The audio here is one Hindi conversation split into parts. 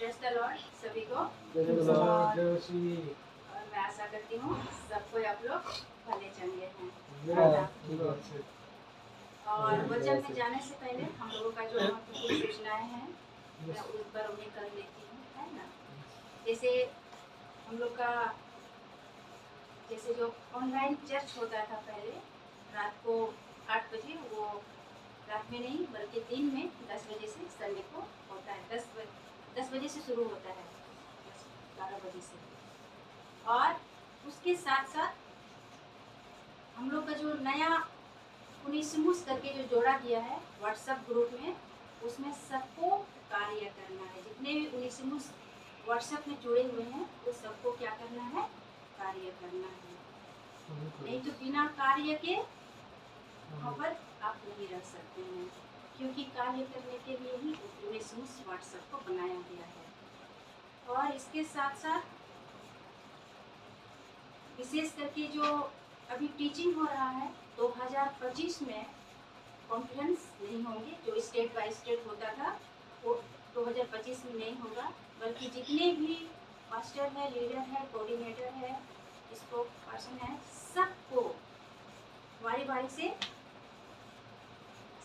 प्रेज़ द लॉर्ड सभी को। और और मैं आशा करती हूँ सब कोई आप लोग भले चंगे हैं, है हाँ, ना? ठीक बात है। और वचन में जाने से पहले हम लोगों का जो महत्वपूर्ण सूचनाएं हैं मैं उस पर उन्हें कर लेती हूँ, है ना? जैसे हम लोग का जैसे जो ऑनलाइन चर्च होता था पहले रात को 8 बजे, वो रात में नहीं बल्कि दिन में 10 बजे से संडे को होता है। 10 बजे से शुरू होता है, 12 बजे से। और उसके साथ साथ हम लोग का जो नया उनीसिमुस करके जो जोड़ा गया है व्हाट्सएप ग्रुप में, उसमें सबको कार्य करना है। जितने भी उनीसिमुस व्हाट्सएप में जुड़े हुए हैं वो सबको क्या करना है? कार्य करना है। नहीं तो बिना कार्य के वहाँ पर आप नहीं रह सकते हैं, क्योंकि कार्य करने के लिए ही उनीसिमुस व्हाट्सएप को बनाया गया है। और इसके साथ साथ विशेष करके जो अभी टीचिंग हो रहा है 2025 में कॉन्फ्रेंस नहीं होंगे। जो स्टेट बाय स्टेट होता था वो 2025 में नहीं होगा, बल्कि जितने भी मास्टर है, लीडर है, कोऑर्डिनेटर है, स्पोक पर्सन है, सबको बारी बारी से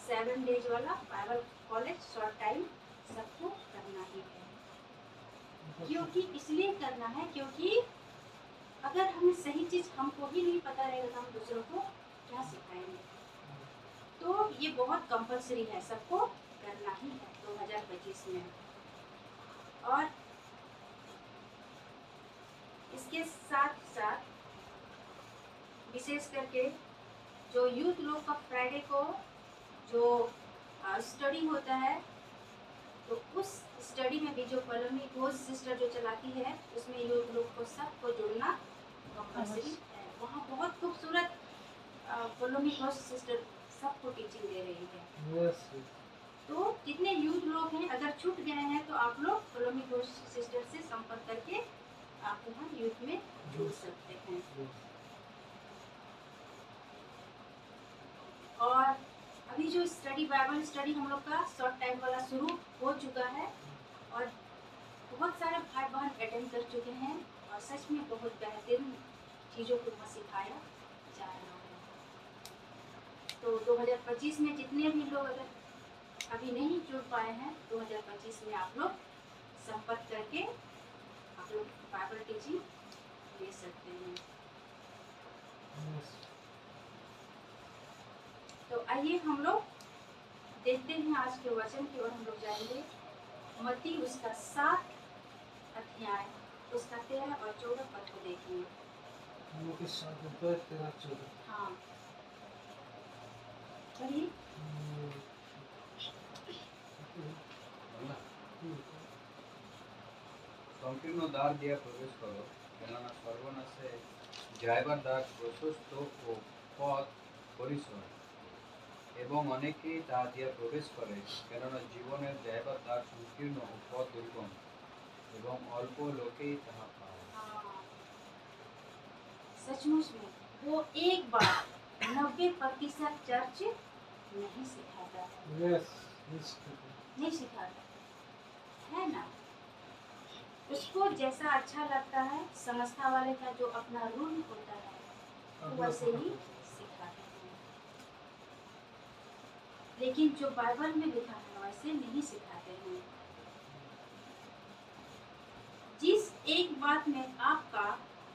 7 डेज वाला बाइबल कॉलेज शॉर्ट टाइम सबको करना ही है। क्योंकि इसलिए करना है क्योंकि अगर हमें सही चीज़ हमको ही नहीं पता रहेगा तो हम दूसरों को क्या सिखाएंगे। तो ये बहुत कंपलसरी है, सबको करना ही है 2025 में। और इसके साथ साथ विशेष करके जो यूथ लोग का फ्राइडे को जो स्टडी होता है, तो उस स्टडी में भी जो पलोमी घोष सिस्टर जो चलाती है उसमें यूथ लोग को सबको जुड़ना कंपलसरी है। वहाँ बहुत खूबसूरत पलोमी घोष सिस्टर सबको टीचिंग दे रही है। तो जितने यूथ लोग हैं अगर छूट गए हैं तो आप लोग पलोमी घोष सिस्टर से संपर्क करके आप वहाँ यूथ में जुड़ सकते हैं। और अभी जो स्टडी बाइबल स्टडी हम लोग का शॉर्ट टाइम वाला शुरू हो चुका है और बहुत सारे भाई बहन अटेंड कर चुके हैं और सच में बहुत बेहतरीन चीज़ों को वहाँ सिखाया जा रहा है। तो 2025 में जितने भी लोग अगर अभी नहीं जुड़ पाए हैं 2025 में आप लोग संपर्क करके आप लोग बाइबल टीचिंग ले सकते हैं। तो आइए हम लोग देखते हैं आज के वचन की ओर हम लोग जाएंगे। मत्ती उसका 7 अध्याय उसका 13 और 14 पद को देखेंगे। हाँ पढ़िए। সংকীর্ণ দ্বার দিয়া প্রবেশ করো, কেননা সর্বনাশে যাইবার দ্বার প্রশস্ত ও পথ পরিসর, এবং অনেকেই তা দিয়া প্রবেশ করে, কেননা জীবনের যাইবার দ্বার সংকীর্ণ ও পথ দুর্গম, এবং অল্প লোকেই তাহা পায়। सचमुच में वो एक बार 90% चर्च नहीं सिखाता है। नहीं सिखाता है ना। उसको जैसा अच्छा लगता है संस्था वाले का जो अपना रूल होता है वैसे ही सिखाते हैं, लेकिन जो बाइबल में लिखा है वैसे नहीं सिखाते हैं। जिस एक बात में आपका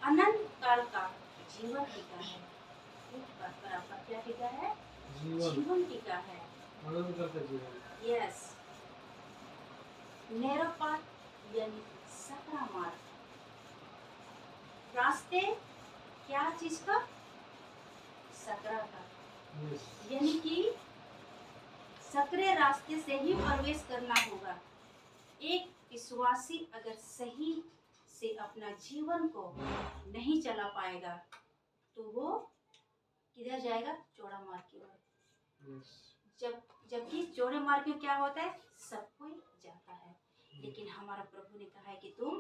अनंत काल का जीवन टिका है, उस बात पर आपका क्या टिका है? जीवन टिका है। यस, नैरो पाथ यानी सकरा मार्ग। रास्ते क्या चीज का? सकरा का। यानी कि सकरे रास्ते से ही प्रवेश करना होगा। एक विश्वासी अगर सही से अपना जीवन को नहीं चला पाएगा तो वो किधर जाएगा? चौड़ा मार्ग की ओर। जबकि चौड़े मार्ग में क्या होता है? सब कोई जाता है, लेकिन हमारा प्रभु ने कहा है कि तुम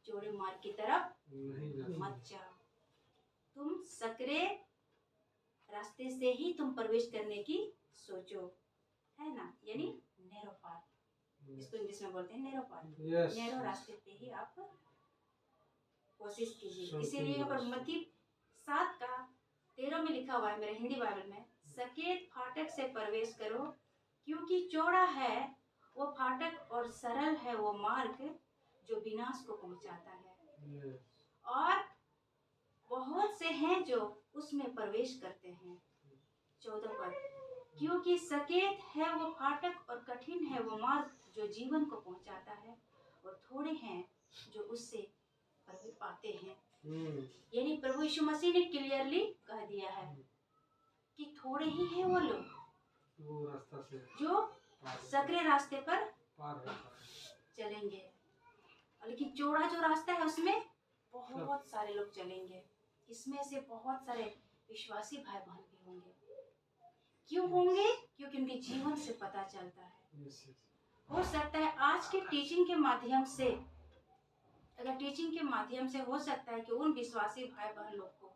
चौड़े मार्ग की तरफ मत जाओ, तुम सकरे रास्ते से ही तुम प्रवेश करने की सोचो, है ना। यानी नैरो पाथ। इसको इंग्लिश में बोलते हैं नैरो पाथ। Yes. नैरो रास्ते पे ही आप कोशिश कीजिए। Something इसीलिए यहाँ पर else. मत्ती 7:13 में लिखा हुआ है मेरे हिंदी बाइबल में, सकेत फाटक से प्रवेश करो क्योंकि चौड़ा है वो फाटक और सरल है वो मार्ग जो विनाश को पहुंचाता है, Yes. और बहुत से हैं जो उसमें प्रवेश करते हैं। 14 पद, क्योंकि सकेत है वो फाटक और कठिन है वो मार्ग जो जीवन को पहुंचाता है, और थोड़े हैं जो उससे प्रवेश पाते हैं। यानी प्रभु यीशु मसीह ने क्लियरली कह दिया है कि थोड़े ही हैं वो लोग वो रास्ता से जो सकरे रास्ते पर पार होता है। चलेंगे, लेकिन चौड़ा जो रास्ता है उसमें बहुत सारे लोग चलेंगे। इसमें से बहुत सारे विश्वासी भाई बहन भी होंगे। क्यों होंगे? क्योंकि उनके जीवन से पता चलता है। Yes, yes. हो सकता है आज के टीचिंग के माध्यम से, अगर टीचिंग के माध्यम से हो सकता है कि उन विश्वासी भाई बहन लोग को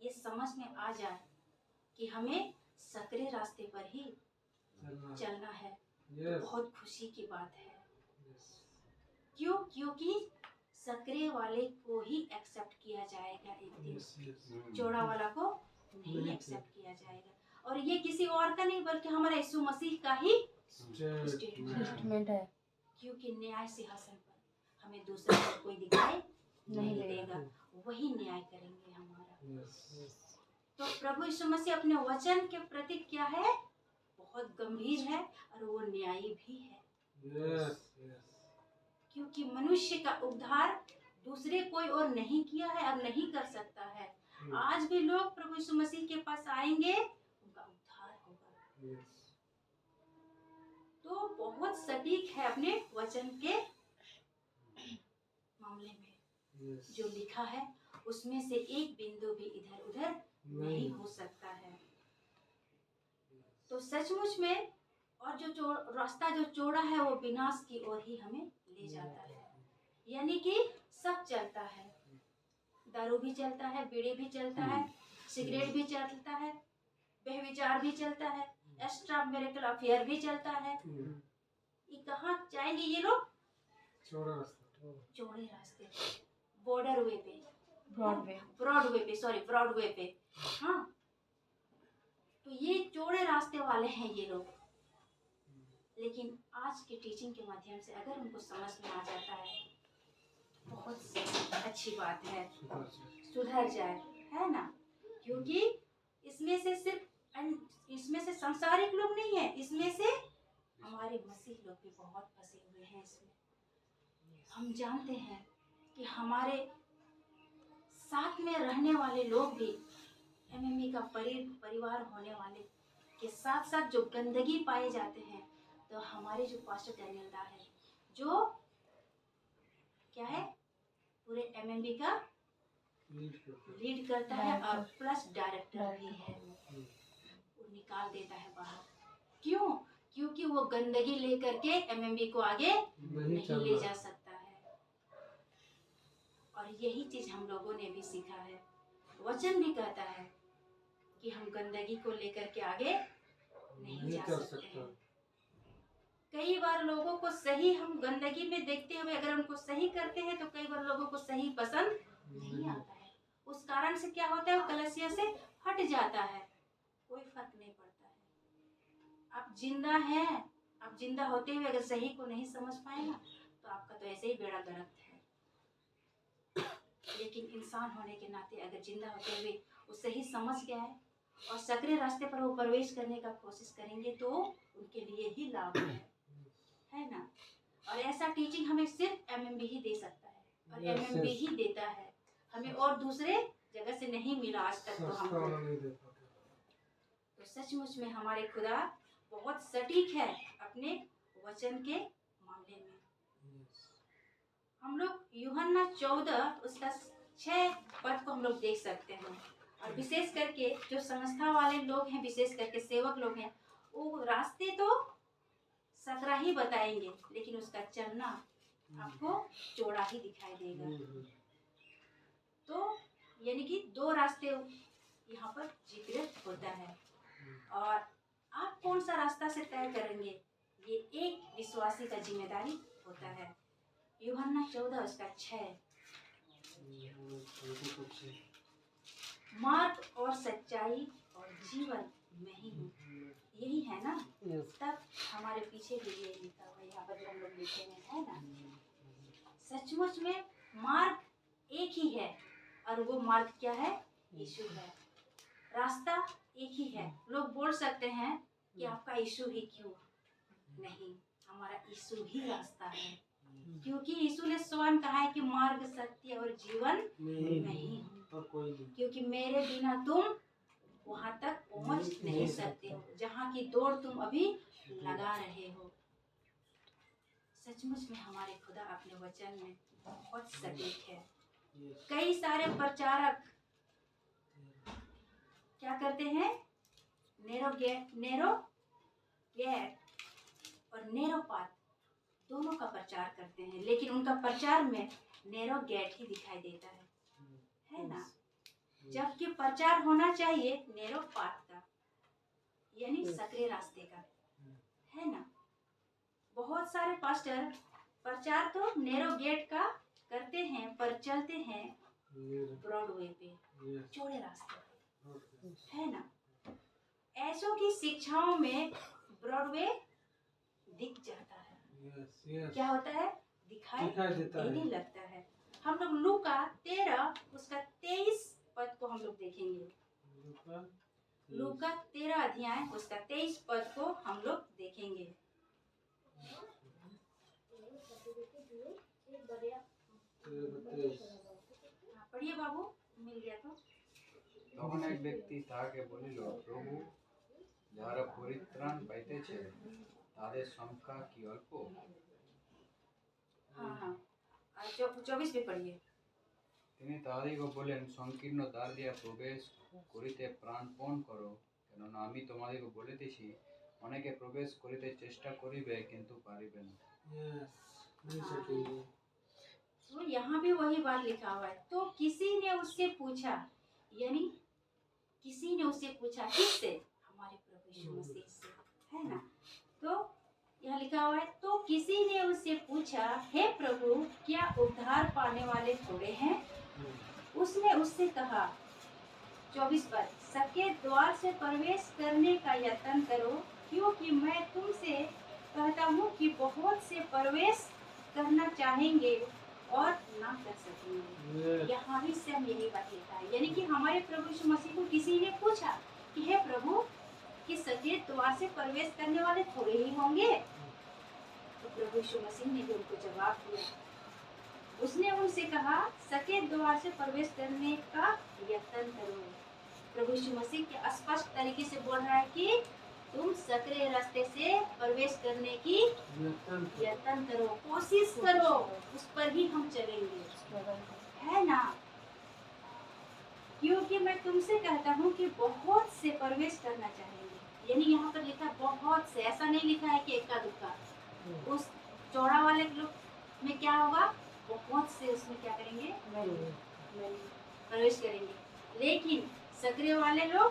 ये समझ में आ जाए कि हमें सकरे रास्ते पर ही चलना है, तो Yes. बहुत खुशी की बात है। Yes. क्यों? क्योंकि सकरे वाले को ही एक्सेप्ट किया जाएगा एक दिन, Yes, yes. चौड़ा वाला को नहीं नहीं एक्सेप्ट किया जाएगा। और ये किसी और का नहीं बल्कि हमारे यीशु मसीह का ही Statement. स्टेटमेंट है। क्योंकि न्याय सिंहासन पर हमें दूसरा कोई दिखाई नहीं देगा, वही न्याय करेंगे हमारा। Yes. तो प्रभु यीशु मसीह अपने वचन के प्रति क्या है? बहुत गंभीर है और वो न्यायी भी है। Yes, yes. क्योंकि मनुष्य का उद्धार दूसरे कोई और नहीं किया है और नहीं कर सकता है। आज भी लोग प्रभु यीशु मसीह के पास आएंगे, उनका उद्धार होगा। Yes. तो बहुत सटीक है अपने वचन के मामले में। Yes. जो लिखा है उसमें से एक बिंदु भी इधर उधर नहीं हो सकता है। तो सचमुच में, और जो रास्ता जो चौड़ा है वो विनाश की ओर ही हमें ले जाता है। यानी कि सब चलता है, दारू भी चलता है, बीड़ी भी चलता है, सिगरेट भी चलता है, बेविचार भी चलता है, एक्स्ट्रा मैरिटल अफेयर भी चलता है। ये कहाँ जाएंगे ये लोग? चौड़ा रास्ता. चौड़े रास्ते, बॉर्डर वे पे, ब्रॉडवे ब्रॉडवे पे। हाँ, तो ये चौड़े रास्ते वाले हैं ये लोग। लेकिन आज की टीचिंग के माध्यम से अगर उनको समझ में आ जाता है, बहुत अच्छी बात है, सुधर जाए, है ना? क्योंकि इसमें से सिर्फ इसमें से सांसारिक लोग नहीं है, इसमें से हमारे मसीह लोग भी बहुत फंसे हुए हैं इसमें। हम जानते हैं कि हमारे साथ में रहने वाले लोग भी एमएमई का परिवार होने वाले के साथ साथ जो गंदगी पाए जाते हैं, तो हमारे जो पास्टर डैनियल दा है, जो क्या है, पूरे एमएमई का लीड करता है और प्लस डायरेक्टर भी है, वो निकाल देता है बाहर। क्यों? क्योंकि वो गंदगी लेकर के एमएमई को आगे नहीं ले जा सकता है। और यही चीज हम लोगों ने भी सीखा है। वचन भी कहता है कि हम गंदगी को लेकर के आगे नहीं जा सकते हैं। कई बार लोगों को सही हम गंदगी में देखते हुए अगर उनको सही करते हैं तो कई बार लोगों को सही पसंद नहीं आता है। उस कारण से क्या होता है, वो कलीसिया से हट जाता है, कोई फर्क नहीं पड़ता है। आप जिंदा हैं, आप जिंदा होते हुए अगर सही को नहीं समझ पाए ना, तो आपका तो ऐसे ही बेड़ा गर्क है। लेकिन इंसान होने के नाते अगर जिंदा होते हुए वो सही समझ गया है और सकरे रास्ते पर वो प्रवेश करने का कोशिश करेंगे, तो उनके लिए ही लाभ है ना? और ऐसा टीचिंग हमें सिर्फ एमएमबी ही दे सकता है, और एमएमबी ही देता है, हमें और दूसरे जगह से नहीं मिला आज तक। तो हमको तो सचमुच में हमारे खुदा बहुत सटीक है अपने वचन के मामले में। हम लोग यूहन्ना 14 उसका 6 पद को हम लोग देख सकते हैं। और विशेष करके जो संस्था वाले लोग हैं, विशेष करके सेवक लोग हैं, वो रास्ते तो सकरा ही बताएंगे, लेकिन उसका चलना आपको चौड़ा ही दिखाई देगा। तो यानी कि 2 रास्ते यहाँ पर जिक्र होता है, और आप कौन सा रास्ता से तय करेंगे ये एक विश्वासी का जिम्मेदारी होता है। यूहन्ना 14:6 मार्ग और सच्चाई और जीवन मैं ही हूँ, यही है ना। यस तब हमारे पीछे भी ये लिखा हुआ है, यहाँ पर जो हम लोग लिखे हैं, है ना। सचमुच में मार्ग एक ही है, और वो मार्ग क्या है? यीशु है। रास्ता एक ही है। लोग बोल सकते हैं कि आपका यीशु ही क्यों? नहीं, हमारा यीशु ही रास्ता है, क्योंकि यीशु ने स्वयं कहा है कि मार्ग, सत्य और जीवन मैं ही हूँ। और कोई नहीं। क्योंकि मेरे बिना तुम वहां तक पहुंच नहीं सकते हो, जहाँ की दौड़ तुम अभी लगा रहे हो। सचमुच में हमारे खुदा अपने वचन में बहुत सटीक है। यस कई सारे प्रचारक क्या करते हैं? नैरो गेट और नैरो पाथ दोनों का प्रचार करते हैं, लेकिन उनका प्रचार में नैरो गेट ही दिखाई देता है ना। जबकि प्रचार होना चाहिए नैरो पाथ का, यानी सकरे रास्ते का, है ना। बहुत सारे पास्टर प्रचार तो नैरो गेट का करते हैं, पर चलते हैं ब्रॉडवे पे, यस चौड़े रास्ते पे, है ना। ऐसों की शिक्षाओं में ब्रॉडवे दिख जाता है। यस यस क्या होता है? दिखाई देता देने है। लगता है। हम लोग लूका 13 उसका 23 पद को हम लोग देखेंगे। लूका 13 अध्याय उसका 23 पद को हम लोग देखेंगे। हाँ, पढ़िए बाबू, मिल गया तो। তখন এক ব্যক্তি তাহাকে বলিল, প্রভু, যাহারা পরিত্রাণ পাইতেছে তাদের সংখ্যা কি অল্প? हाँ हाँ, 24 भी पढ़िए। তিনি তাহাদিগকে বলেন, সংকীর্ণ দ্বার দিয়া প্রবেশ করিতে প্রাণপণ করো, কেননা আমি তোমাদিগকে বলিতেছি, অনেকে প্রবেশ করিতে চেষ্টা করিবে কিন্তু পারিবে না। यस नहीं सकेंगे। तो यहाँ भी वही बात लिखा हुआ है। तो किसी ने उससे पूछा, यानी किसी ने उससे पूछा, किससे? हमारे प्रभु यीशु मसीह से, है ना। तो यहाँ लिखा हुआ है, तो किसी ने उससे पूछा, हे प्रभु, क्या उद्धार पाने वाले थोड़े हैं? उसने उससे कहा, 24 पर, सके द्वार से प्रवेश करने का यत्न करो, क्योंकि मैं तुमसे कहता हूँ कि बहुत से प्रवेश करना चाहेंगे और ना कर सकेंगे। यहाँ भी सेम यही बात लिखा है, यानी कि हमारे प्रभु यीशु मसीह को किसी ने पूछा कि हे प्रभु, कि सके द्वार से प्रवेश करने वाले थोड़े ही होंगे? तो प्रभु यीशु मसीह ने भी उनको जवाब दिया। उसने उनसे कहा, सके द्वार से प्रवेश करने का यत्न करो। प्रभु यीशु मसीह के स्पष्ट तरीके से बोल रहा है कि तुम सकरे रास्ते से प्रवेश करने की यत्न करो, कोशिश करो, उस पर ही हम चलेंगे, है ना। क्योंकि मैं तुमसे कहता हूँ कि बहुत से प्रवेश करना चाहेंगे, यानी यहाँ पर लिखा बहुत से, ऐसा नहीं लिखा है कि इक्का दुक्का। उस चौड़ा वाले लोग में क्या होगा? बहुत से उसमें क्या करेंगे? प्रवेश करेंगे। लेकिन सकरे वाले लोग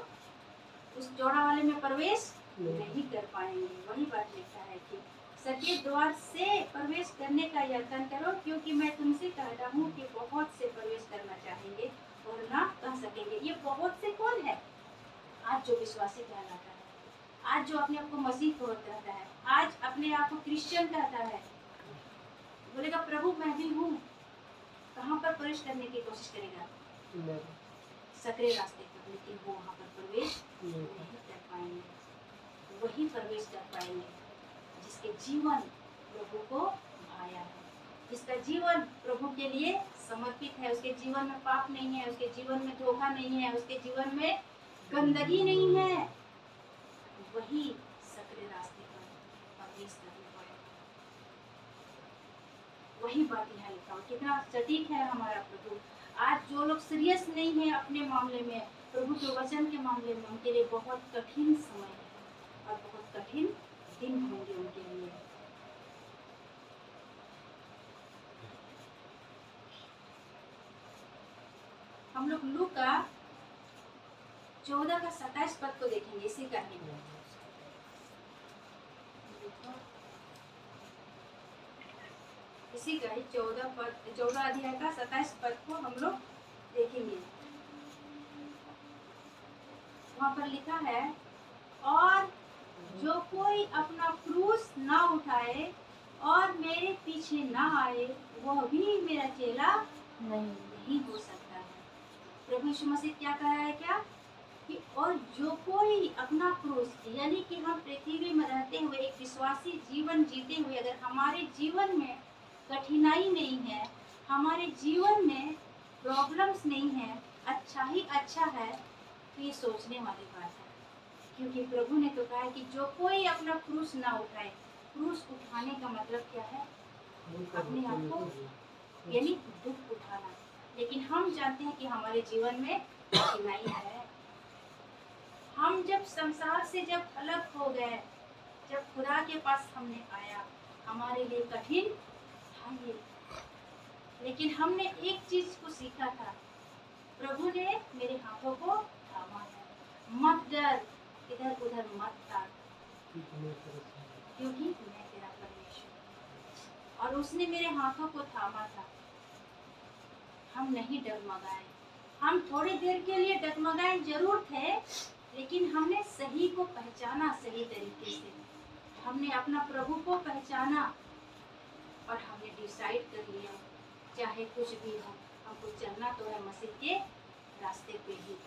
उस चौड़ा वाले में प्रवेश नहीं कर पाएंगे। वही बात लिखा है कि सके द्वार से प्रवेश करने का यत्न करो, क्योंकि मैं तुमसे कहता हूँ कि बहुत से प्रवेश करना चाहेंगे और ना कर सकेंगे। ये बहुत से कौन है? आज जो विश्वासी कहलाता है, आज जो अपने आप को मसीह कहता है, आज अपने आप को क्रिश्चियन कहता है, बोलेगा प्रभु मैं भी हूँ, कहाँ पर प्रवेश करने की कोशिश करेगा? सकरे रास्ते पर, लेकिन वो वहाँ पर प्रवेश नहीं कर पाएंगे। वही प्रवेश कर पाएंगे जिसके जीवन प्रभु को भाया है, जिसका जीवन प्रभु के लिए समर्पित है, उसके जीवन में पाप नहीं है, उसके जीवन में धोखा नहीं है, उसके जीवन में गंदगी नहीं है, वही सकरे रास्ते पर प्रवेश करने पड़ेगा। वही बात यहाँ लिखा, कितना सटीक है हमारा प्रभु। आज जो लोग सीरियस नहीं है अपने मामले में, प्रभु के वचन के मामले में, उनके लिए बहुत कठिन समय है और बहुत कठिन दिन होंगे उनके लिए। हम लोग लूका 14 का 27 पद को देखेंगे, इसी का ही। इसी का ही 14 अध्याय का 27 पद को हम लोग देखेंगे। वहाँ पर लिखा है, और जो कोई अपना क्रूस ना उठाए और मेरे पीछे ना आए वह भी मेरा चेला नहीं हो सकता है। प्रभु यीशु मसीह क्या कह रहा है क्या कि और जो कोई अपना क्रूस, यानी कि हम पृथ्वी में रहते हुए एक विश्वासी जीवन जीते हुए अगर हमारे जीवन में कठिनाई नहीं है, हमारे जीवन में प्रॉब्लम्स नहीं है, अच्छा ही अच्छा है, तो ये सोचने वाली बात है। क्योंकि प्रभु ने तो कहा है कि जो कोई अपना क्रूस ना उठाए। क्रूस उठाने का मतलब क्या है? अपने आप को, यानी दुख उठाना। लेकिन हम जानते हैं कि हमारे जीवन में कठिनाई है। हम जब संसार से जब अलग हो गए, जब खुदा के पास हमने आया, हमारे लिए कठिन था ये। लेकिन हमने एक चीज को सीखा था, प्रभु ने मेरे हाथों को थामा है। मत डर, इधर उधर मत ताक, क्योंकि मैं तेरा परमेश्वर। और उसने मेरे हाथों को थामा था। हम नहीं डगमगाए। हम थोड़ी देर के लिए डगमगाए जरूर थे, लेकिन हमने सही को पहचाना। सही तरीके से हमने अपना प्रभु को पहचाना और हमने डिसाइड कर लिया, चाहे कुछ भी हो, हमको चलना तो है मसीह के रास्ते पे ही।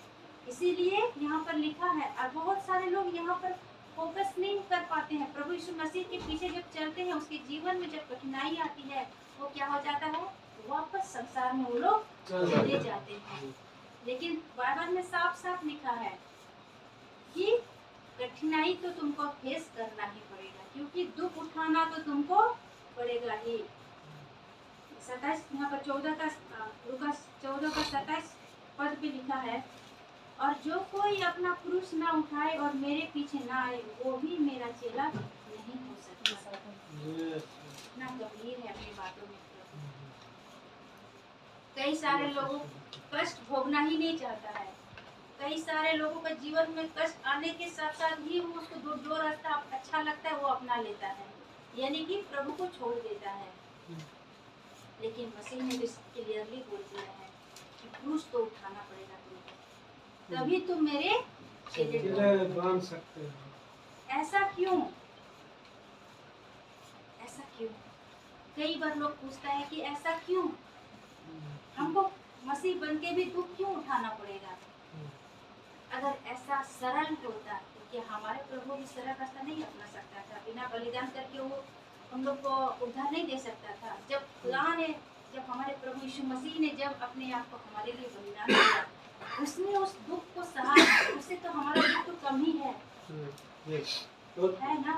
इसीलिए यहाँ पर लिखा है। और बहुत सारे लोग यहाँ पर फोकस नहीं कर पाते हैं। प्रभु यीशु मसीह के पीछे जब चलते हैं, उसके जीवन में जब कठिनाई आती है, वो क्या हो जाता है? वापस संसार में वो लोग चले जाते हैं। लेकिन बाइबल में साफ साफ लिखा है कि कठिनाई तो तुमको फेस करना ही पड़ेगा, क्योंकि दुख उठाना तो तुमको पड़ेगा ही। 27 यहाँ पर 14 का 27 पद पे लिखा है, और जो कोई अपना क्रूस ना उठाए और मेरे पीछे ना आए वो भी मेरा चेला नहीं हो सकता। ना गंभीर है अपनी बातों में। कई सारे लोगों कष्ट भोगना ही नहीं चाहता है। कई सारे लोगों का जीवन में कष्ट आने के साथ साथ ही वो उसको जो रास्ता अच्छा लगता है वो अपना लेता है, यानी कि प्रभु को छोड़ देता है। लेकिन मसीह ने तो क्लियरली बोल दिया है कि क्रूस तो उठाना पड़ेगा तुमको, तभी तुम मेरे चेले बन सकते हो। ऐसा क्यों? ऐसा क्यों? कई बार लोग पूछता है कि ऐसा क्यों हमको मसीह बन के भी दुख क्यों उठाना पड़ेगा? अगर ऐसा सरल होता तो क्या हमारे प्रभु भी सरल रास्ता नहीं अपना सकता था? बिना बलिदान करके वो हम लोग को उद्धार नहीं दे सकता था? जब खुदा ने, जब हमारे प्रभु यीशु मसीह ने जब अपने आप को हमारे लिए बलिदान किया, उसने उस दुख को सहा। उससे तो हमारा दुख तो कम ही है ना?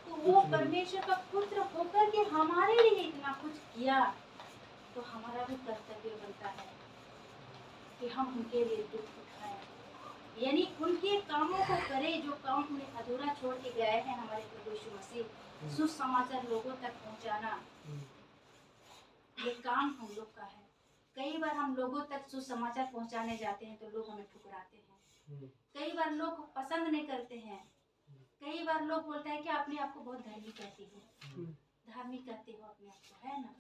तो वो परमेश्वर का पुत्र होकर के हमारे लिए इतना कुछ किया, तो हमारा भी कर्तव्य बनता है कि हम उनके लिए दुख उठाएं, यानी उनके कामों को करें जो काम उन्हें अधूरा छोड़ के गए हैं हमारे प्रभु यीशु मसीह। सुसमाचार लोगों तक पहुंचाना, ये काम हम लोग का है। कई बार हम लोगों तक सुसमाचार पहुंचाने जाते हैं तो लोग हमें ठुकराते हैं। कई बार लोग पसंद नहीं करते हैं। कई बार लोग बोलते हैं कि अपने आप को बहुत धार्मिक कहती हो, धार्मिक कहते हो अपने आप को, है ना?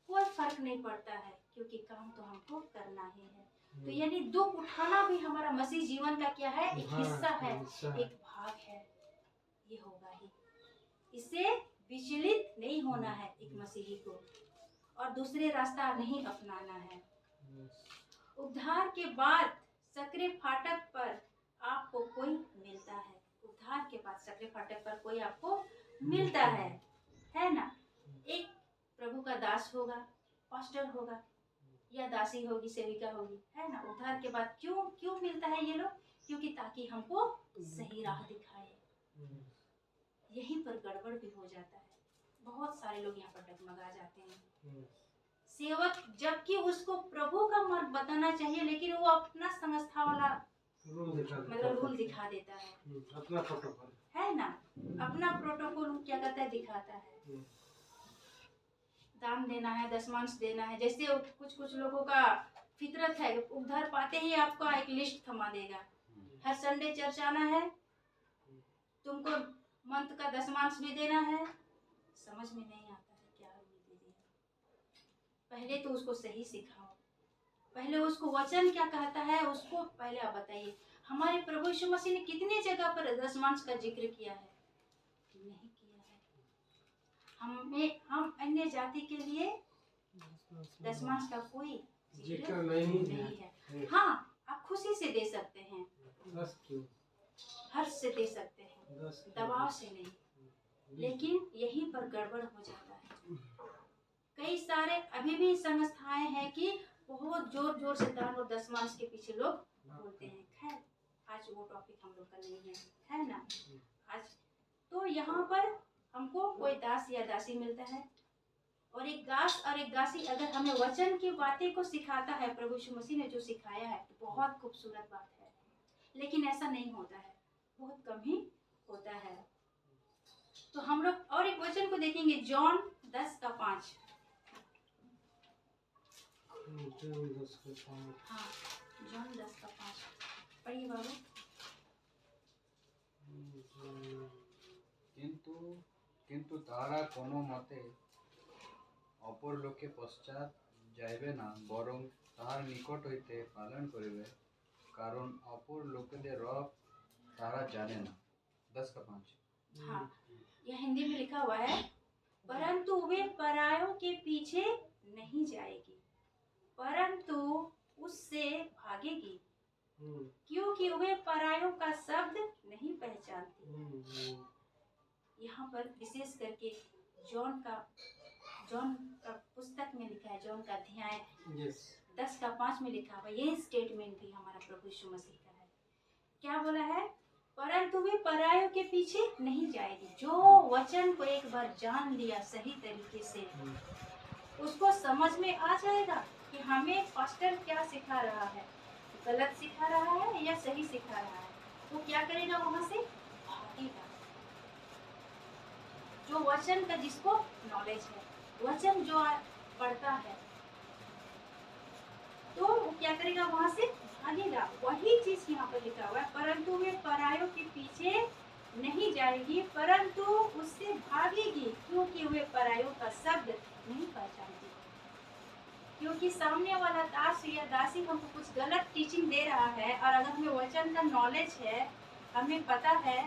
कोई फर्क नहीं पड़ता है, क्योंकि काम तो हमको करना ही है। तो यानी दुख उठाना भी हमारा मसीह जीवन का क्या है? एक हिस्सा है, एक भाग है। ये होगा ही, इससे विचलित नहीं होना है एक मसीही को, और दूसरे रास्ता नहीं अपनाना है। उद्धार के बाद सकरे फाटक पर आपको कोई मिलता है। उद्धार के बाद सकरे फाटक पर कोई आपको मिलता है ना? एक प्रभु का दास होगा, पास्टर होगा, या दासी होगी, सेविका होगी, है ना? उद्धार के बाद क्यों मिलता है ये लोग? क्योंकि ताकि हमको सही राह दिखाए। यहीं पर गड़बड़ भी हो जाता है। बहुत सारे लोग यहाँ पर डगमगा जाते हैं। सेवक जबकि उसको प्रभु का मार्ग बताना चाहिए, लेकिन वो अपना संस्था वाला रूल दिखा देता है, अपना प्रोटोकॉल, है ना? अपना प्रोटोकॉल क्या करता है? दिखाता है। दान देना है, दशमांश देना है। जैसे कुछ लोगों का फितरत है, उद्धार पाते ही आपका एक लिस्ट थमा देगा, हर संडे चर्च आना है, तुमको मंथ का दशमांश भी देना है। समझ में नहीं आता है क्या पहले तो उसको सही सिखाओ, पहले उसको वचन क्या कहता है उसको पहले आप बताइए। हमारे प्रभु यीशु मसीह ने कितने जगह पर दशमांश का जिक्र किया है? नहीं किया है। हम अन्य जाति के लिए दशमांश का कोई जिक्र नहीं है। हाँ, आप खुशी से दे सकते हैं, हर्ष से दे सकते हैं, दबाव से नहीं। लेकिन यहीं पर गड़बड़ हो जाता है। कई सारे अभी भी संस्थाएं हैं कि बहुत जोर जोर से दान और दशमांश के पीछे लोग बोलते हैं। खैर, आज वो टॉपिक हम लोग का नहीं है ना। आज तो यहाँ पर हमको कोई दास या दासी मिलता है, और एक दास और एक दासी अगर हमें वचन की बातें को सिखाता है, प्रभु यीशु मसीह ने जो सिखाया है, तो बहुत खूबसूरत बात है। लेकिन ऐसा नहीं होता है, बहुत कम ही होता है। तो हम लोग और एक वचन को देखेंगे, जॉन 10:5। हाँ, जॉन 10:5 पढ़िए बाबू। কিন্তু তাহারা কোনো মতে অপর লোকে পশ্চাৎ যাইবে না, বরং তাহার নিকট হইতে পালন করিবে, কারণ অপর লোকেদের রব তারা জানে না। 10:5। हाँ, यह हिंदी में लिखा हुआ है, परंतु वे परायों के पीछे नहीं जाएगी, परंतु उससे भागेगी, क्योंकि वे परायों का शब्द नहीं पहचानती। यहाँ पर विशेष करके जॉन का पुस्तक में लिखा है, जॉन का अध्याय 10:5 में लिखा हुआ, यही स्टेटमेंट भी हमारा प्रभु यीशु मसीह का है। क्या बोला है? परंतु वे परायों के पीछे नहीं जाएगी। जो वचन को एक बार जान लिया सही तरीके से, उसको समझ में आ जाएगा कि हमें पास्टर क्या सिखा रहा है, गलत सिखा रहा है या सही सिखा रहा है। वो क्या करेगा? वहां से भागेगा। जो वचन का जिसको नॉलेज है, वचन जो पढ़ता है, तो वो क्या करेगा? वहां से भागेगा। वही चीज यहाँ पर लिखा हुआ है, परंतु वे परायों के पीछे नहीं जाएगी, परंतु उससे भागेगी, क्योंकि वे परायों का शब्द नहीं पहचानती। क्योंकि सामने वाला दास या दासी हमको कुछ गलत टीचिंग दे रहा है, और अगर हमें वचन का नॉलेज है, हमें पता है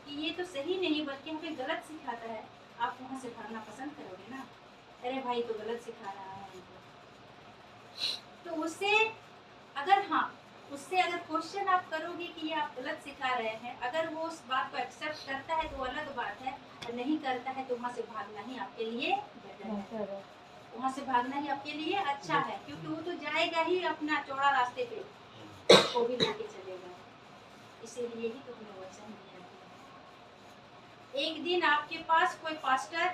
कि ये तो सही नहीं बल्कि हमें गलत सिखाता है, आप वहाँ से भागना पसंद करोगे ना? अरे भाई तो गलत सिखा रहा है हमको। तो उससे अगर क्वेश्चन आप करोगे कि ये आप गलत सिखा रहे हैं, अगर वो उस बात को एक्सेप्ट करता है तो अलग बात है, और नहीं करता है तो वहाँ से भागना ही आपके लिए बेटर है। वहाँ से भागना ही आपके लिए अच्छा है, क्योंकि वो तो जाएगा ही अपना चौड़ा रास्ते पे, वो भी लेके चलेगा। इसीलिए ही तो हमें वचन दिया है। एक दिन आपके पास कोई पास्टर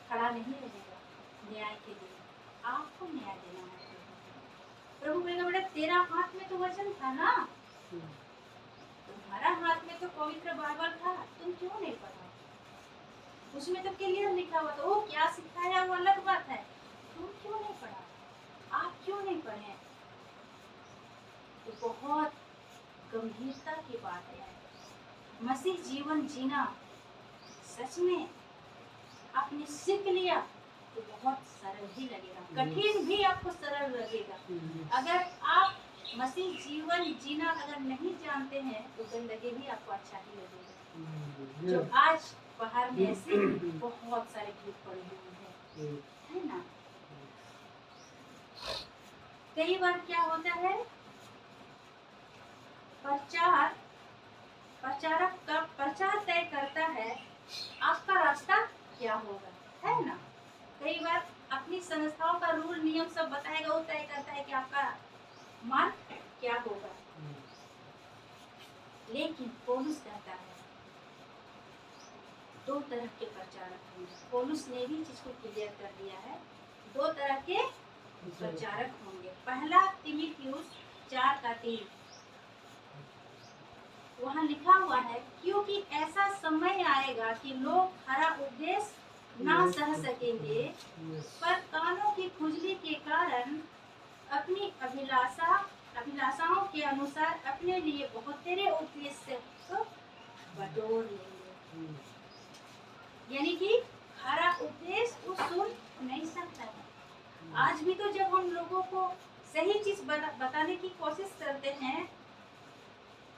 खड़ा नहीं रहेगा न्याय के लिए, आपको न्याय देना है। प्रभु बोलेगा, बेटा तेरा हाथ में तो वचन था ना, तुम्हारा हाथ में तो पवित्र बाइबल था, तुम क्यों नहीं पढ़ा? उसमें तो क्लियर लिखा हुआ था। वो क्या सिखाया वो अलग बात है, तुम क्यों नहीं पढ़ा? आप क्यों नहीं पढ़े? तो बहुत गंभीरता की बात है। मसीह जीवन जीना सच में आपने सीख लिया तो बहुत सरल ही लगेगा, कठिन भी आपको सरल लगेगा। अगर आप मसीह जीवन जीना अगर नहीं जानते हैं तो गंदगी भी आपको अच्छा ही लगेगा। जो आज बाहर में ऐसे बहुत सारे भीड़ पड़ी हुई है ना। कई बार क्या होता है, प्रचारक का प्रचार तय करता है आपका रास्ता क्या होगा, है ना। कई बार अपनी संस्थाओं का रूल नियम सब बताएगा, वो तय करता है कि आपका मार्ग क्या होगा। लेकिन पौलुस कहता है दो तरह के प्रचारक होंगे। पौलुस ने भी चीज को क्लियर कर दिया है, दो तरह के प्रचारक होंगे। पहला तीमुथियुस 4:3, वहाँ लिखा हुआ है, क्योंकि ऐसा समय आएगा कि लोग खरा उपदेश ना सह सकेंगे, पर कानों की खुजली के कारण अपनी अभिलाषाओं के अनुसार अपने लिए बहुत तेरे उपदेश से बटोर लेंगे। यानी कि खरा उपदेश वो सुन नहीं सकता है। आज को सही चीज बताने की कोशिश करते हैं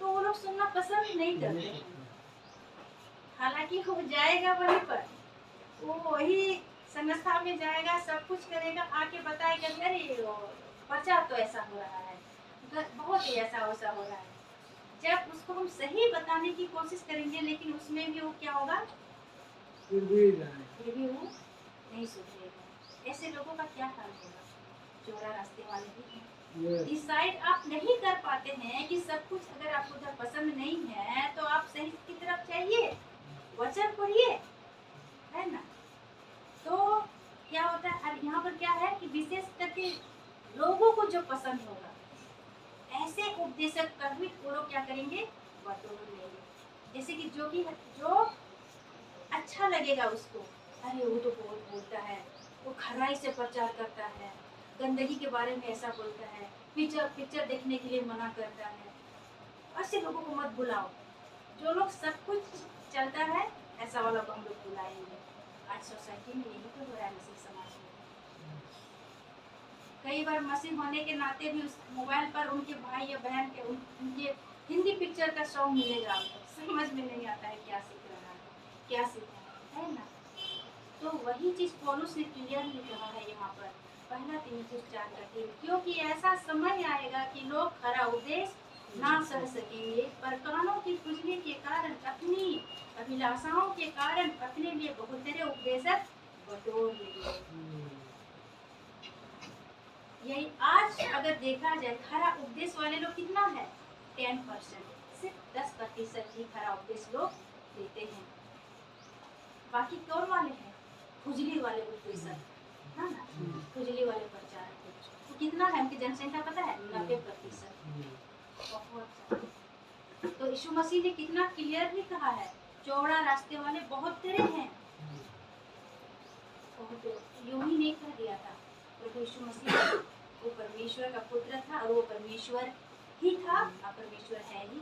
तो वो लोग सुनना पसंद नहीं करते हैं। हालांकि वो जाएगा वहीं पर, वो वही संस्था में जाएगा, सब कुछ करेगा, आके बताएगा कि अरे प्रचार तो ऐसा हो रहा है, बहुत ही ऐसा वैसा हो रहा है। जब उसको हम सही बताने की कोशिश करेंगे लेकिन उसमें भी वो क्या होगा, फिर भी वो नहीं सुधरेगा। ऐसे लोगों का क्या हाल होगा? चौड़ा रास्ते वाले भी हैं। डिसाइड आप नहीं कर पाते हैं कि सब कुछ अगर आपको उधर पसंद नहीं है तो आप सही की तरफ चाहिए, वचन पढ़िए, है ना। तो क्या होता है, और यहाँ पर क्या है कि विशेष करके लोगों को जो पसंद होगा ऐसे उपदेशक कभी वो लोग क्या करेंगे, बटोर लेंगे। जैसे कि जो अच्छा लगेगा उसको, अरे वो तो बहुत बोलता है, वो खराई से प्रचार करता है, गंदगी के बारे में ऐसा बोलता है, पिक्चर देखने के लिए मना करता है, ऐसे लोगों को मत बुलाओ। जो लोग सब कुछ चलता है ऐसा वाला को हम लोग बुलाएंगे। आज सोसाइटी में यही तो हो रहा है, मसीह समाज में। कई बार मसीह होने के नाते भी उस मोबाइल पर उनके भाई या बहन के उनके हिंदी पिक्चर का सॉन्ग मिलेगा, समझ में नहीं आता है क्या सीख रहा है, क्या सीख रहा है ना। तो वही चीज पौलुस ने क्लियरली कहा है यहाँ पर, पहला तीमुथियुस 4:3, क्योंकि ऐसा समय आएगा कि लोग खरा उपदेश ना सह सकेंगे, पर कानों की खुजली के कारण, अपनी अभिलाषाओं के कारण अपने लिए बहुतेरे उपदेशक बटोर लेंगे। यही आज अगर देखा जाए, खरा उपदेश वाले लोग कितना है, 10%, सिर्फ 10% ही खरा उपदेश लोग देते हैं। बाकी कौन वाले हैं, खुजली वाले उपदेशक, है ना, खुजली वाले प्रचारक। तो कितना है उनकी जनसंख्या पता है, 90%, बहुत। तो यीशु मसीह ने कितना क्लियरली कहा है, चौड़ा रास्ते वाले बहुत तेरे हैं, बहुत। यूं ही नहीं कह दिया था, प्रभु यीशु मसीह वो परमेश्वर का पुत्र था और वो परमेश्वर ही था और परमेश्वर है ही।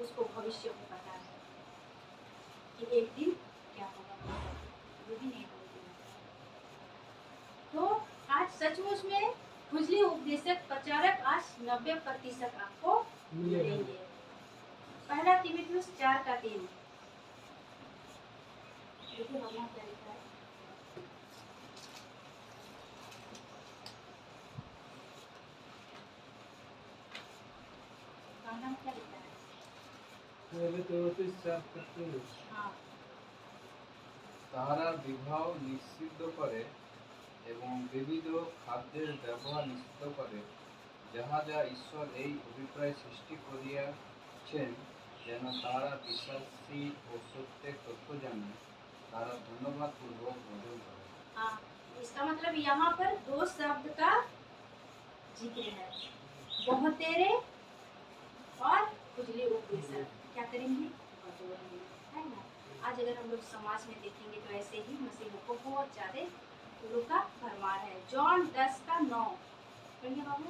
उसको भविष्य को पता है कि एक दिन क्या होगा, वो भी नहीं बोल दिया। तो आज सचमुच में खुजली उपदेशक प्रचारक आज 90% आपको मिलेंगे। पहला तीमुथियुस 4:3, देखिए भगवान क्या लिखा है। भगवान क्या लिखा है, पहले तीमुथियुस 4:3, हाँ, তাহারা বিবাহ নিষিদ্ধ করে এবং বিবিধ খাদ্যের ব্যবহার নিষিদ্ধ করে, যাহা যা ঈশ্বর এই অভিপ্রায় সৃষ্টি করিয়াছেন যেন তারা বিশ্বাসী ও সত্যের তথ্য জানে, তারা ধন্যবাদ পূর্বক ভোজন করে। हाँ। इसका मतलब यहाँ पर 2 शब्द का जिक्र है, बहुतेरे और खुजली उपदेशक। क्या करेंगे, बटोरेंगे, है ना। आज अगर हम लोग समाज में देखेंगे तो ऐसे ही मसीहों को बहुत ज्यादा लोगों का भरमार है। जॉन 10:9 पढ़िए बाबू।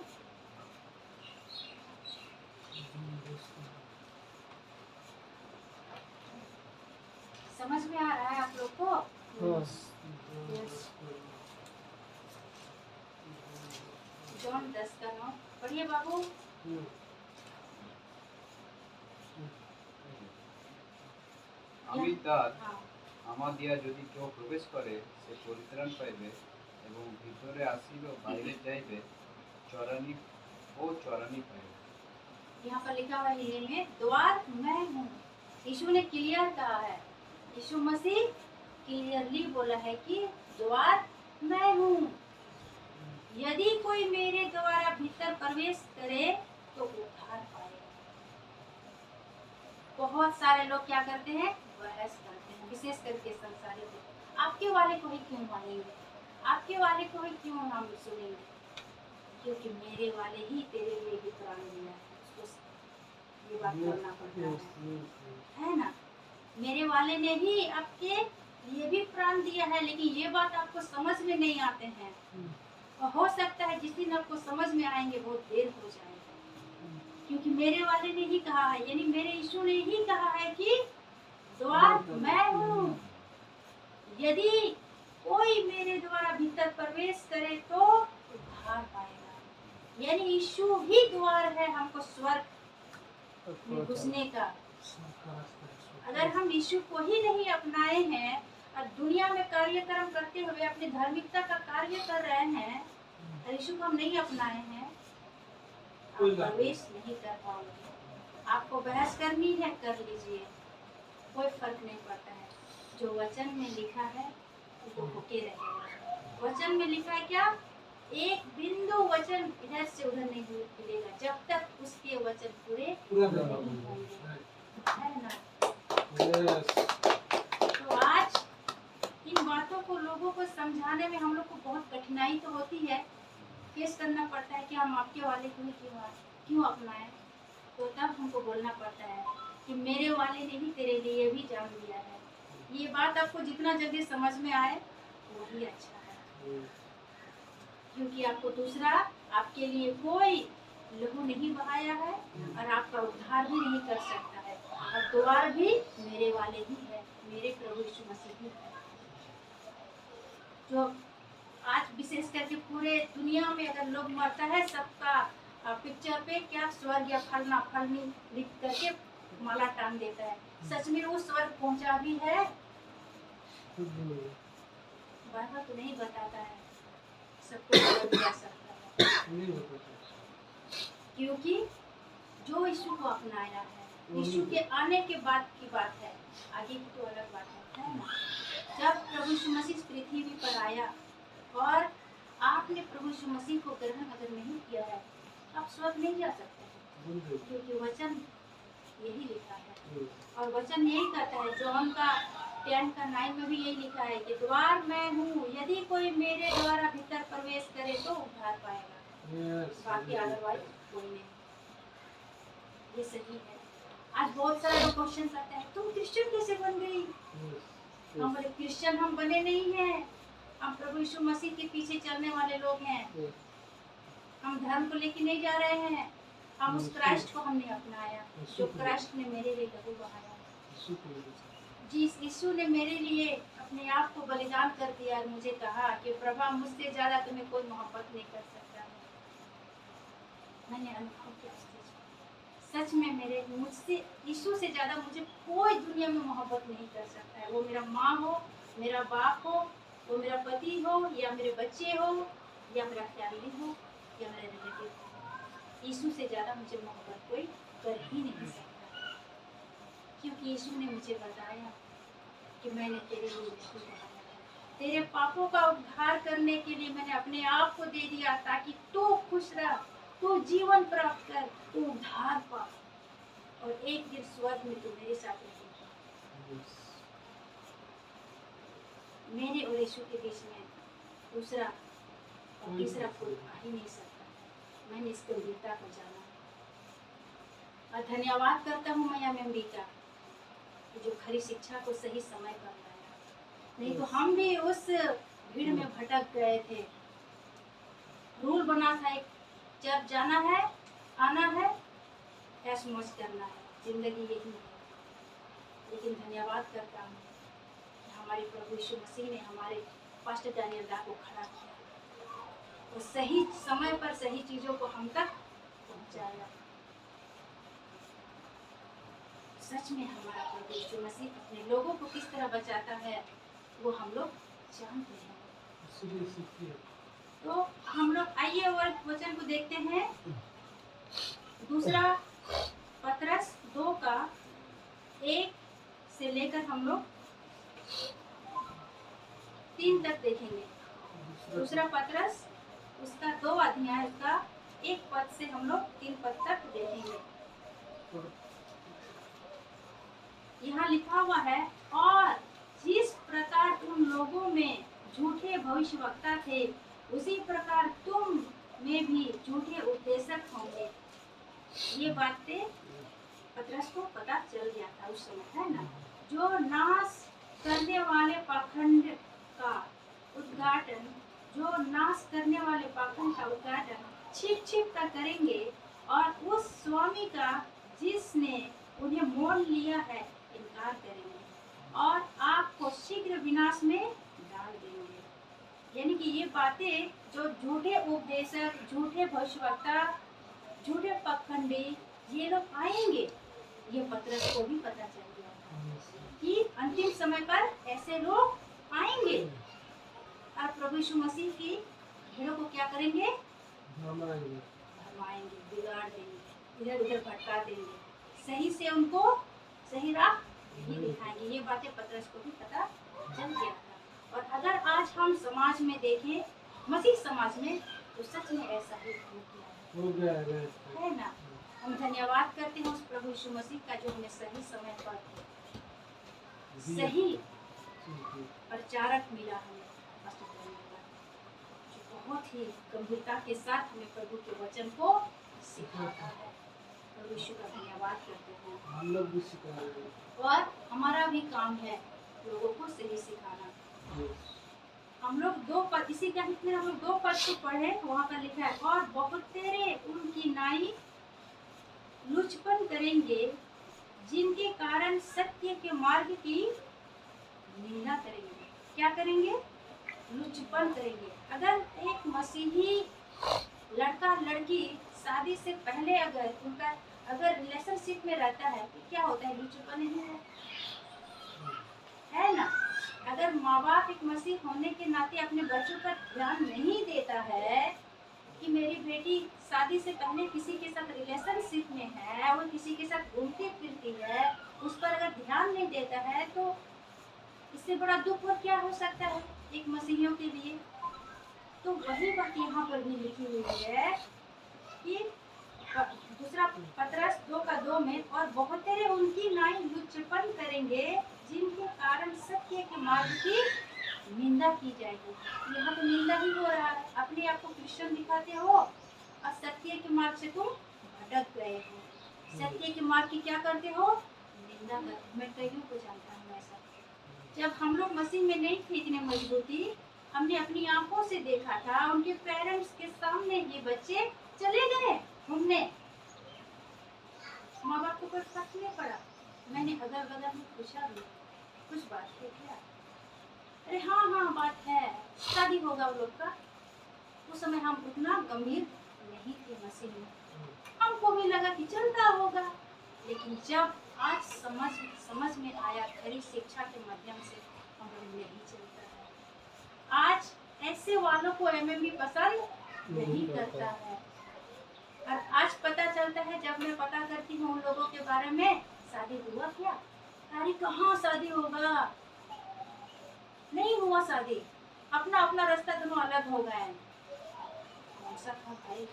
समझ में आ रहा है आप लोग को? जॉन 10:9 पढ़िए बाबू। আমি দ্বার, हाँ, আমার দিয়া যদি কেউ প্রবেশ করে সে পরিত্রাণ পাইবে এবং ভিতরে আসিবে ও বাইরে যাইবে, চরানি ও চরানি পাইবে। यहाँ पर लिखा हुआ है हिंदी में, द्वार मैं हूँ। यीशु ने क्लियर कहा है, यीशु मसीह क्लियरली बोला है कि द्वार मैं हूँ, यदि कोई मेरे द्वारा भीतर प्रवेश करे तो उद्धार पाएगा। बहुत सारे लोग क्या करते हैं, बहस करते हैं, विशेष करके संसारी लोग। आपके वाले को ही क्यों मानेंगे, आपके वाले को ही क्यों हम सुनेंगे, क्योंकि मेरे वाले ही तेरे लिए भी प्राण दिया है। उसको ये बात करना पड़ता है ना। मेरे वाले ने ही आपके लिए भी प्राण दिया है, लेकिन ये बात आपको समझ में नहीं आते हैं। और हो सकता है जिस दिन आपको समझ में आएंगे बहुत देर हो जाएगा, क्योंकि मेरे वाले ने ही कहा है, यानी मेरे यीशु ने ही कहा है कि द्वार मैं हूँ, यदि कोई मेरे द्वारा भीतर प्रवेश करे तो उद्धार पाएगा। यानी यीशु ही द्वार है हमको स्वर्ग में घुसने का। अगर हम यीशु को ही नहीं अपनाए हैं और दुनिया में कार्यक्रम करते हुए अपनी धार्मिकता का कार्य कर रहे हैं और यीशु को हम नहीं अपनाए हैं, आप प्रवेश नहीं कर पाओगे। आपको बहस करनी है, कर लीजिए, कोई फर्क नहीं पड़ता है। जो वचन में लिखा है वो होके रहेगा। वचन में लिखा है क्या? एक बिंदु वचन इधर से उधर नहीं हिलेगा जब तक उसके वचन पूरे नहीं होंगे, है ना। तो आज इन बातों को लोगों को समझाने में हम लोग को बहुत कठिनाई तो होती है, फेस करना पड़ता है कि हम आपके वाले को ही क्यों अपनाएं। तो तब हमको बोलना पड़ता है कि मेरे वाले ने भी तेरे लिए भी जान दिया है। ये बात आपको जितना जल्दी समझ में आए वही अच्छा है, क्योंकि आपको दूसरा आपके लिए कोई लहू नहीं बहाया है और आपका उद्धार भी नहीं कर सकता है। और द्वार भी मेरे वाले ही है, मेरे प्रभु यीशु मसीह ही है। जो आज विशेष करके पूरे दुनिया में अगर लोग मरता है सबका पिक्चर पे क्या स्वर्ग या फलना फलनी लिख करके माला टांग देता है। सच में वो स्वर्ग पहुंचा भी है? बाइबल तो नहीं बताता है सबको स्वर्ग जा सकता है, क्योंकि जो यीशु को अपनाया है, यीशु के आने के बाद की बात है, आगे की तो अलग बात है ना। जब प्रभु यीशु मसीह पृथ्वी पर आया और आपने प्रभु यीशु मसीह को ग्रहण अगर नहीं किया है, आप स्वर्ग नहीं जा सकते, क्योंकि वचन यही लिखा है। और वचन यही कहता है, जॉन का 10:9 में भी यही लिखा है कि द्वार मैं हूँ, यदि कोई मेरे द्वारा भीतर प्रवेश करे तो उद्धार पाएगा, बाकी अदरवाइज कोई नहीं। ये सही है। आज बहुत सारे लोग क्वेश्चन करते हैं, तुम क्रिश्चियन कैसे बन गई? हमारे क्रिश्चियन हम बने नहीं हैं, हम प्रभु यीशु मसीह के पीछे चलने वाले लोग हैं। हम धर्म को लेके नहीं जा रहे हैं, हम उस क्राइस्ट को हमने अपनाया जो क्राइस्ट ने मेरे लिए लहू बहाया। जिस यीशु ने मेरे लिए अपने आप को बलिदान कर दिया और मुझे कहा कि प्रभा मुझसे ज्यादा तुम्हें कोई मोहब्बत नहीं कर सकता है। मैंने अनुभव किया सच में मेरे मुझसे यीशु से ज्यादा मुझे कोई दुनिया में मोहब्बत नहीं कर सकता है। वो मेरा माँ हो, मेरा बाप हो, वो मेरा पति हो, या मेरे बच्चे हो, या मेरा फैमिली हो, या मेरे रिलेटिव हो। यीशु से ज्यादा मुझे मोहब्बत कोई कर ही नहीं सकता, क्योंकि यीशु ने मुझे बताया कि मैंने तेरे लिए यीशु बनाया है। तेरे पापों का उद्धार करने के लिए मैंने अपने आप को दे दिया ताकि तू खुश रह, तू जीवन प्राप्त कर, तू उद्धार पा, और एक दिन स्वर्ग में तू मेरे साथ रहेगा। मेरे और यीशु के बीच में दूसरा और तीसरा कोई आ ही नहीं सकता। मैंने इस गंभीरता को जाना और धन्यवाद करता हूँ मैया मेमरी का, जो खरी शिक्षा को सही समय पर लाया। नहीं तो हम भी उस भीड़ में भटक गए थे। रूल बना था एक, जब जाना है, आना है, ऐश मौज करना है, जिंदगी यही है। लेकिन धन्यवाद करता हूँ हमारे प्रभु यीशु मसीह ने हमारे पास्टर डैनियल दा को खड़ा किया और सही समय पर सही चीजों को हम तक पहुंचाया। सच में हमारा प्रभु यीशु मसीह अपने लोगों को किस तरह बचाता है वो हम लोग जानते हैं। तो हम लोग आइए और वचन को देखते हैं। दूसरा पतरस 2:1 से लेकर हम लोग 3 तक देखेंगे। दूसरा पतरस उसका 2 अध्याय उसका 1 पद से हम लोग 3 पद तक देखेंगे। यहाँ लिखा हुआ है, और जिस प्रकार उन लोगों में झूठे भविष्यवक्ता थे उसी प्रकार तुम में भी झूठे उपदेशक होंगे। ये बातें पतरस को पता चल गया था उस समय, है ना। जो नाश करने वाले पाखंड का उद्घाटन छिप छिप कर करेंगे और उस स्वामी का जिसने उन्हें मोल लिया है इनकार करेंगे और आपको शीघ्र विनाश में डाल देंगे। यानी कि ये बातें जो झूठे उपदेशक, झूठे भविष्यवक्ता, झूठे पखंडी ये लोग आएंगे, ये पतरस को भी पता चल गया कि अंतिम समय पर ऐसे लोग आएंगे और प्रभु यीशु मसीह की भेड़ों को क्या करेंगे? हमारे भरमाएंगे, बिगाड़ देंगे, इधर उधर भटका देंगे, सही से उनको सही राह नहीं दिखाएंगे। ये बातें पतरस को भी पता चल गया था। और अगर आज हम समाज में देखें, मसीह समाज में, तो सच में ऐसा ही हो गया है ना। हम धन्यवाद करते हैं उस प्रभु यीशु मसीह का जो हमें सही समय पर सही प्रचारक मिला हमें, जो बहुत ही गंभीरता के साथ हमें प्रभु के वचन को सिखाता है। प्रभु यीशु का धन्यवाद करते हैं। हम लोग भी सिखा रहे हैं। और हमारा भी काम है लोगों को सही सिखाना। हम लोग दो पद, इसी का में हम लोग 2 पद को पढ़े, वहाँ पर लिखा है, और बहुत तेरे उनकी नाई लुचपन करेंगे जिनके कारण सत्य के मार्ग की निंदा करेंगे। क्या करेंगे? लुचपन करेंगे। अगर एक मसीही लड़का लड़की शादी से पहले अगर उनका रिलेशनशिप में रहता है तो क्या होता है? लुचपन ही है ना। अगर माँ बाप एक मसीह होने के नाते अपने बच्चों पर ध्यान नहीं देता है कि मेरी बेटी शादी से पहले किसी के साथ रिलेशनशिप में है, वो किसी के साथ घूमती फिरती है, उस पर अगर ध्यान नहीं देता है, तो इससे बड़ा दुख और क्या हो सकता है एक मसीहियों के लिए। तो वही बात यहाँ पर भी लिखी हुई है कि दूसरा पतरस 2:2 में, और बहुत तेरे उनकी नाई लुचपन करेंगे जिनके कारण सत्य के मार्ग की निंदा की जाएगी। यहाँ तो निंदा ही हो रहा है। अपने आप को क्रिश्चियन दिखाते हो और सत्य के मार्ग से तुम भटक गए हो। सत्य के मार्ग की क्या करते हो? निंदा करते। मैं कईयों को जानता हूँ ऐसा। जब हम लोग मसीह में नहीं थे इतने मजबूती, हमने अपनी आंखों से देखा था, उनके पेरेंट्स के सामने ये बच्चे चले गए घूमने, माँ बाप को कोई फर्क नहीं पड़ा। मैंने अगल बगल में पूछा भी, कुछ बात है क्या? अरे हाँ बात है, शादी होगा वो लोग का। उस समय हम उतना गंभीर नहीं थे मसीह में, हमको भी लगा कि चलता होगा। लेकिन जब आज समझ में आया खरी शिक्षा के माध्यम से, हम लोग नहीं चलता है। आज ऐसे वालों को एमएमबी पसंद नहीं करता है। और आज पता चलता है, जब मैं पता करती हूँ उन लोगों के बारे में, शादी हुआ क्या? अरे कहाँ शादी होगा, नहीं हुआ शादी, अपना अपना रास्ता दोनों अलग हो गए। कौन सा था भाई?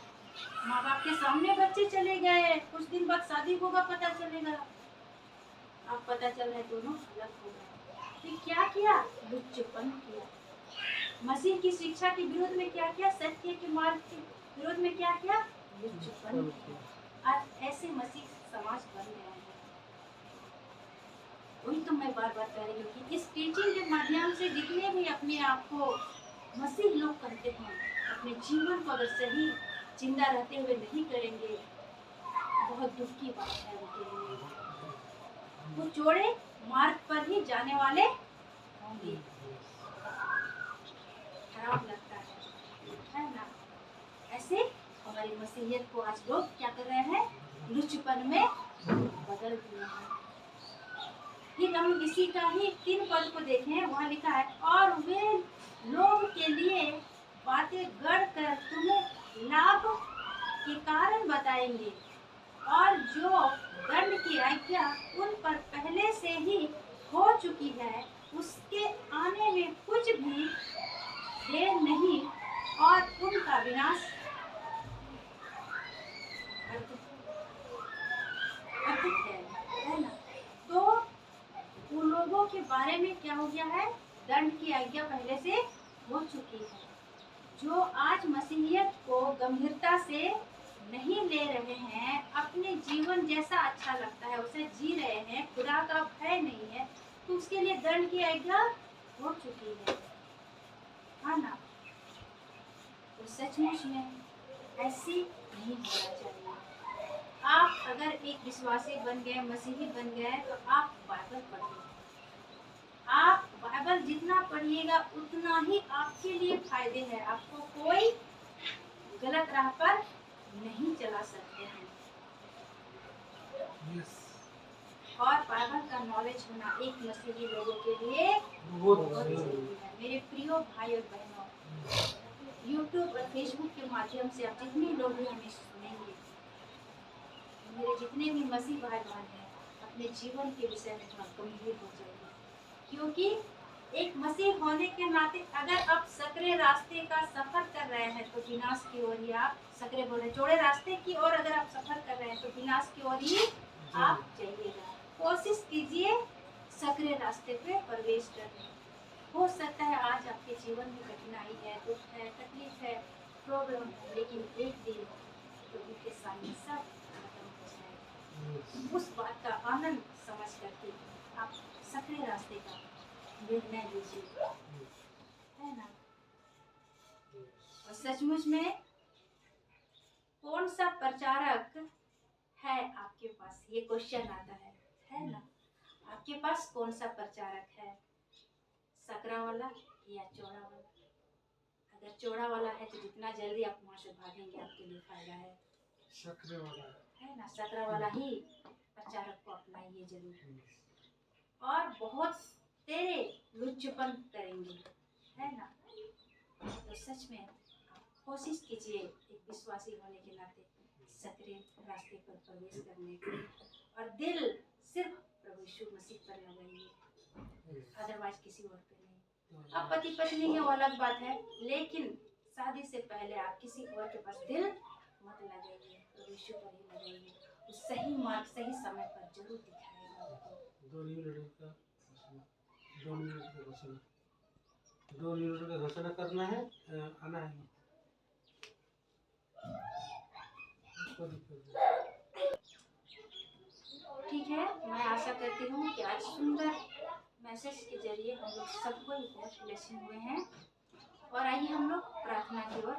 माँ बाप के सामने बच्चे चले गए, कुछ दिन बाद शादी होगा पता चलेगा। अब पता चल रहा है दोनों अलग हो गए। तो क्या किया? लुचपन किया। मसीह की शिक्षा के विरोध में क्या किया? सत्य के मार्ग के विरोध में क्या किया? लुचपन किया। आज ऐसे मसीह समाज बन गया है। वही तो मैं बार बार कह रही हूँ कि इस टीचिंग के माध्यम से जितने भी अपने आप को मसीह लोग करते हैं, अपने जीवन को अगर सही जिंदा रहते हुए नहीं करेंगे, बहुत दुख की बात है उनके लिए। वो चौड़े मार्ग पर ही जाने वाले होंगे। खराब लगता है ना। ऐसे हमारी मसीहियत को आज लोग क्या कर रहे हैं? लुचपन में बदल दिया है। फिर हम इसी का ही 3 पद को देखें, वहाँ लिखा है, और वे लोग के लिए बातें गढ़ कर तुम्हें लाभ के कारण बताएंगे, और जो दंड की आज्ञा उन पर पहले से ही हो चुकी है, उसके आने में कुछ भी देर नहीं, और उनका विनाश है ना। तो उन लोगों के बारे में क्या हो गया है? दंड की आज्ञा पहले से हो चुकी है। जो आज मसीहियत को गंभीरता से नहीं ले रहे हैं, अपने जीवन जैसा अच्छा लगता है उसे जी रहे हैं, खुदा का भय नहीं है, तो उसके लिए दंड की आज्ञा हो चुकी है ना। तो सचमुच में ऐसी नहीं होना चाहिए। आप अगर एक विश्वासी बन गए, मसीही बन गए, तो आप बाइबल पढ़िए। आप बाइबल जितना पढ़िएगा उतना ही आपके लिए फायदे है। आपको कोई गलत राह पर नहीं चला सकते हैं। यस और बाइबल का नॉलेज होना एक मसीही लोगों के लिए बहुत बहुत जरूरी जरूरी है। मेरे प्रिय भाई और बहनों, यूट्यूब और फेसबुक के माध्यम से आप जितने लोग भी हमें सुनेंगे, मेरे जितने भी मसीह भाई बहन हैं, अपने जीवन के विषय में थोड़ा गंभीर हो जाइए, क्योंकि एक मसीह होने के नाते अगर आप सकरे रास्ते का सफर कर रहे हैं तो विनाश की ओर ही आप सकरे बोल रहे, चौड़े रास्ते की ओर अगर आप सफर कर रहे हैं तो विनाश की ओर ही आप जाइएगा। कोशिश कीजिए सकरे रास्ते पे प्रवेश करने। हो सकता है आज आपके जीवन में कठिनाई है, दुख है, तकलीफ है, प्रॉब्लम है, लेकिन एक दिन प्रभु के सामने सब खत्म हो जाएगा। उस बात का आनंद समझ करके आप सकरे रास्ते का निर्णय लीजिए, है ना। और सचमुच में कौन सा प्रचारक है आपके पास, ये क्वेश्चन आता है ना। आपके पास कौन सा प्रचारक है, सकरा वाला या चौड़ा वाला? अगर चौड़ा वाला है तो जितना जल्दी आप वहाँ से भागेंगे आपके लिए फायदा है सकरे वाला है ना। सकरा वाला ही प्रचारक को अपनाइए जरूर। और बहुत तेरे लुच्चपन करेंगे, है ना। तो सच में आप कोशिश कीजिए एक विश्वासी होने के नाते सकरे रास्ते पर प्रवेश करने की, और दिल सिर्फ प्रभु यीशु मसीह पर लगाइए, अदरवाइज किसी और पे नहीं। अब पति पत्नी है वो अलग बात है, लेकिन शादी से पहले आप किसी और के पास दिल मत लगाइए, प्रभु यीशु पर ही लगाइए। वो सही मार्ग सही समय पर जरूर दिखाएगा आपको। 2 मिनट का 2 मिनट का घोषणा 2 मिनट का घोषणा करना है, आना है। ठीक है, मैं आशा करती हूँ कि आज सुंदर मैसेज के जरिए हम लोग सबको बहुत ब्लेसिंग हुए हैं। और आइए हम लोग प्रार्थना की ओर